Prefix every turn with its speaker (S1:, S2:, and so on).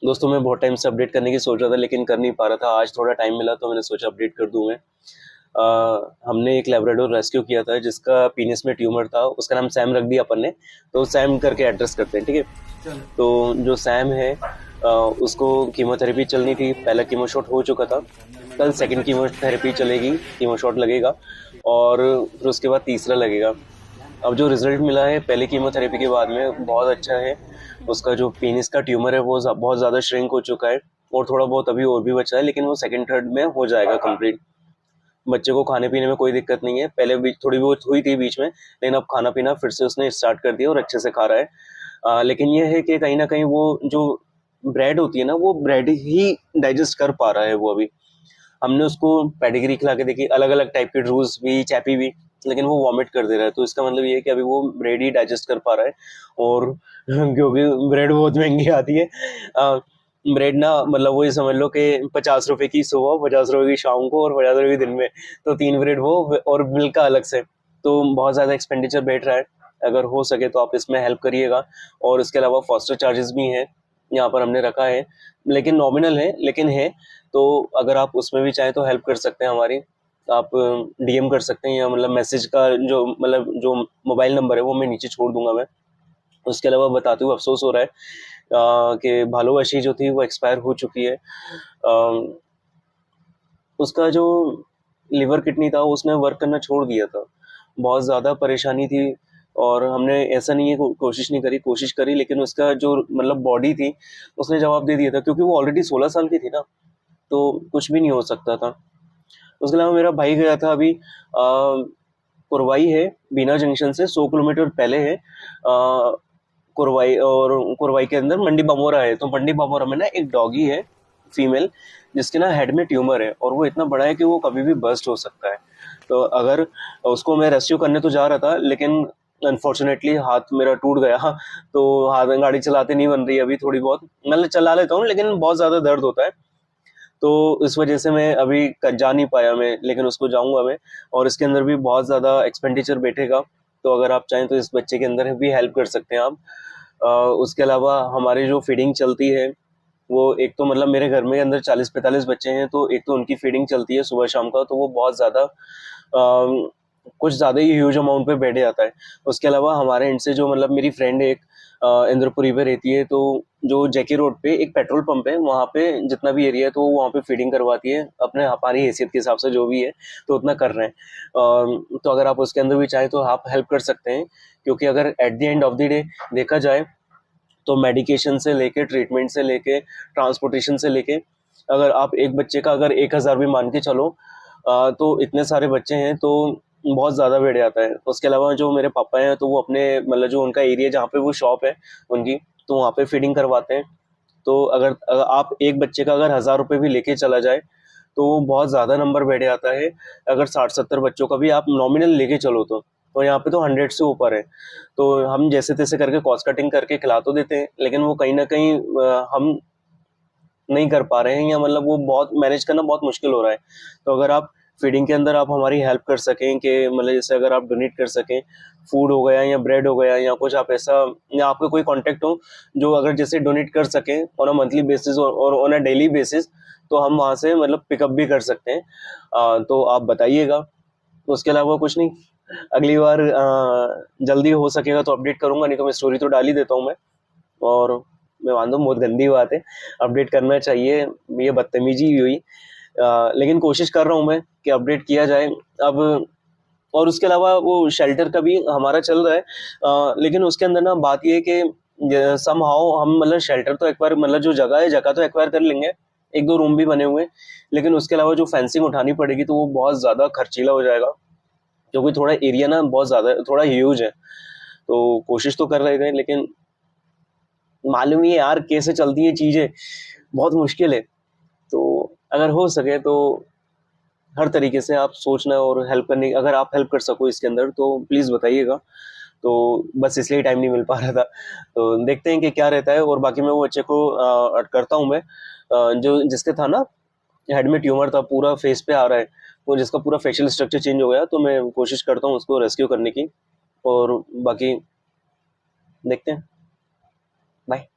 S1: दोस्तों मैं बहुत टाइम से अपडेट करने की सोच रहा था लेकिन कर नहीं पा रहा था। आज थोड़ा टाइम मिला तो मैंने सोचा अपडेट कर दूं मैं। हमने एक लैब्राडोर रेस्क्यू किया था जिसका पीनिस में ट्यूमर था। उसका नाम सैम रख दिया अपन ने, तो सैम करके एड्रेस करते हैं, ठीक है।
S2: चलो।
S1: तो जो सैम है, उसको कीमोथेरेपी चलनी थी। पहला कीमो शॉट हो चुका था, कल सेकंड कीमोथेरेपी चलेगी, कीमो शॉट लगेगा और फिर उसके बाद तीसरा लगेगा। अब जो रिजल्ट मिला है पहले कीमोथेरेपी के बाद में बहुत अच्छा है। उसका जो पेनिस का ट्यूमर है वो बहुत ज़्यादा श्रिंक हो चुका है और थोड़ा बहुत अभी और भी बचा है, लेकिन वो सेकंड थर्ड में हो जाएगा कंप्लीट। बच्चे को खाने पीने में कोई दिक्कत नहीं है। पहले भी थोड़ी बहुत हुई थी बीच में, लेकिन अब खाना पीना फिर से उसने स्टार्ट कर दिया और अच्छे से खा रहा है। लेकिन ये है कि कहीं ना कहीं वो जो ब्रेड होती है ना, वो ब्रेड ही डाइजेस्ट कर पा रहा है वो अभी। हमने उसको पेडिग्री खिला के देखी, अलग अलग टाइप के ड्रूस भी, चैपी भी, लेकिन वो वॉमिट कर दे रहा है। तो इसका मतलब ये है कि अभी वो ब्रेड ही डाइजेस्ट कर पा रहा है। और क्योंकि ब्रेड बहुत महंगी आती है, ब्रेड ना, मतलब वही समझ लो कि 50 रुपए की सुबह, 50 रुपए की शाम को और 50 रुपए की दिन में, तो 3 ब्रेड वो और मिल्क का अलग से। तो बहुत ज़्यादा एक्सपेंडिचर बैठ रहा है। अगर हो सके तो आप इसमें हेल्प करिएगा। और इसके अलावा फॉस्टर चार्जेस भी हैं, यहाँ पर हमने रखा है, लेकिन नॉमिनल है, लेकिन है। तो अगर आप उसमें भी चाहें तो हेल्प कर सकते हैं हमारी। आप डीएम कर सकते हैं, या मतलब मैसेज का जो मतलब जो मोबाइल नंबर है वो मैं नीचे छोड़ दूंगा मैं। उसके अलावा बताते हुए अफसोस हो रहा है कि भालूवाशी जो थी वो एक्सपायर हो चुकी है। उसका जो लिवर किडनी था उसने वर्क करना छोड़ दिया था। बहुत ज़्यादा परेशानी थी और हमने ऐसा नहीं है कोशिश नहीं करी, कोशिश करी, लेकिन उसका जो मतलब बॉडी थी उसने जवाब दे दिया था, क्योंकि वो ऑलरेडी 16 साल की थी ना, तो कुछ भी नहीं हो सकता था। उसके अलावा मेरा भाई गया था अभी, कुरवाई है, बीना जंक्शन से 100 किलोमीटर पहले है। कुरवाई, और कुरवाई के अंदर मंडी बमोरा है। तो मंडी बमोरा में ना एक डॉगी है, फीमेल, जिसके ना हेड में ट्यूमर है और वो इतना बड़ा है कि वो कभी भी बर्स्ट हो सकता है। तो अगर उसको मैं रेस्क्यू करने तो जा रहा था, लेकिन अनफॉर्चुनेटली हाथ मेरा टूट गया। तो हाथ में गाड़ी चलाते नहीं बन रही अभी, थोड़ी बहुत मतलब चला लेता हूँ लेकिन बहुत ज़्यादा दर्द होता है। तो इस वजह से मैं अभी जा नहीं पाया मैं, लेकिन उसको जाऊंगा मैं। और इसके अंदर भी बहुत ज़्यादा एक्सपेंडिचर बैठेगा। तो अगर आप चाहें तो इस बच्चे के अंदर भी हेल्प कर सकते हैं आप। उसके अलावा हमारी जो फीडिंग चलती है, वो एक तो मतलब मेरे घर में अंदर 40-45 बच्चे हैं, तो एक तो उनकी फीडिंग चलती है सुबह शाम का, तो वो बहुत ज़्यादा कुछ ज़्यादा ही ह्यूज अमाउंट पे बैठ जाता है। उसके अलावा हमारे एंड से जो मतलब मेरी फ्रेंड एक इंद्रपुरी पे रहती है, तो जो जैकी रोड पे एक पेट्रोल पंप है, वहाँ पे जितना भी एरिया है तो वो वहाँ पे फीडिंग करवाती है अपने हमारी हैसियत के हिसाब से जो भी है, तो उतना कर रहे हैं। तो अगर आप उसके अंदर भी चाहें तो आप हेल्प कर सकते हैं। क्योंकि अगर at the end of the day देखा जाए तो मेडिकेशन से लेके, ट्रीटमेंट से लेके, ट्रांसपोर्टेशन से लेके, अगर आप एक बच्चे का अगर 1,000 भी मान के चलो, तो इतने सारे बच्चे हैं तो बहुत ज़्यादा बैठ जाता है। उसके अलावा जो मेरे पापा हैं तो वो अपने मतलब जो उनका एरिया जहाँ पे वो शॉप है उनकी, तो वहाँ पे फीडिंग करवाते हैं। तो अगर आप एक बच्चे का अगर 1,000 रुपये भी लेके चला जाए तो वो बहुत ज़्यादा नंबर बैठ जाता है। अगर 60-70 बच्चों का भी आप नॉमिनल लेके चलो तो यहाँ पे तो 100 से ऊपर है। तो हम जैसे तैसे करके कॉस्ट कटिंग करके खिला तो देते हैं, लेकिन वो कहीं ना कहीं हम नहीं कर पा रहे हैं, या मतलब वो बहुत मैनेज करना बहुत मुश्किल हो रहा है। तो अगर आप फीडिंग के अंदर आप हमारी हेल्प कर सकें, कि मतलब जैसे अगर आप डोनेट कर सकें, फूड हो गया या ब्रेड हो गया या कुछ आप ऐसा, या आपका कोई कांटेक्ट हो जो अगर जैसे डोनेट कर सकें ऑन अ मंथली बेसिस और ऑन अ डेली बेसिस, तो हम वहाँ से मतलब पिकअप भी कर सकते हैं। तो आप बताइएगा। उसके अलावा कुछ नहीं। अगली बार जल्दी हो सकेगा तो अपडेट करूंगा, नहीं तो मैं स्टोरी तो डाल ही देता हूँ मैं। और मैं मानता हूँ बहुत गंदी बात है, अपडेट करना चाहिए, ये बदतमीजी हुई। लेकिन कोशिश कर रहा हूँ मैं कि अपडेट किया जाए अब। और उसके अलावा वो शेल्टर का भी हमारा चल रहा है, लेकिन उसके अंदर ना बात ये है कि सम हाउ हम मतलब शेल्टर तो एक बार मतलब जो जगह है, जगह तो एक्वायर कर लेंगे, एक दो रूम भी बने हुए हैं, लेकिन उसके अलावा जो फेंसिंग उठानी पड़ेगी तो वो बहुत ज़्यादा खर्चीला हो जाएगा, क्योंकि थोड़ा एरिया ना बहुत ज़्यादा थोड़ा ह्यूज है। तो कोशिश तो कर रहे थे, लेकिन मालूम ही है यार कैसे चलती है चीज़ें, बहुत मुश्किल है। तो अगर हो सके तो हर तरीके से आप सोचना और हेल्प करने, अगर आप हेल्प कर सको इसके अंदर तो प्लीज़ बताइएगा। तो बस इसलिए टाइम नहीं मिल पा रहा था। तो देखते हैं कि क्या रहता है। और बाकी मैं वो बच्चे को करता हूँ मैं, जो जिसके था ना हेड में ट्यूमर था, पूरा फेस पे आ रहा है, वो जिसका पूरा फेशियल स्ट्रक्चर चेंज हो गया, तो मैं कोशिश करता हूँ उसको रेस्क्यू करने की। और बाकी देखते हैं। बाय।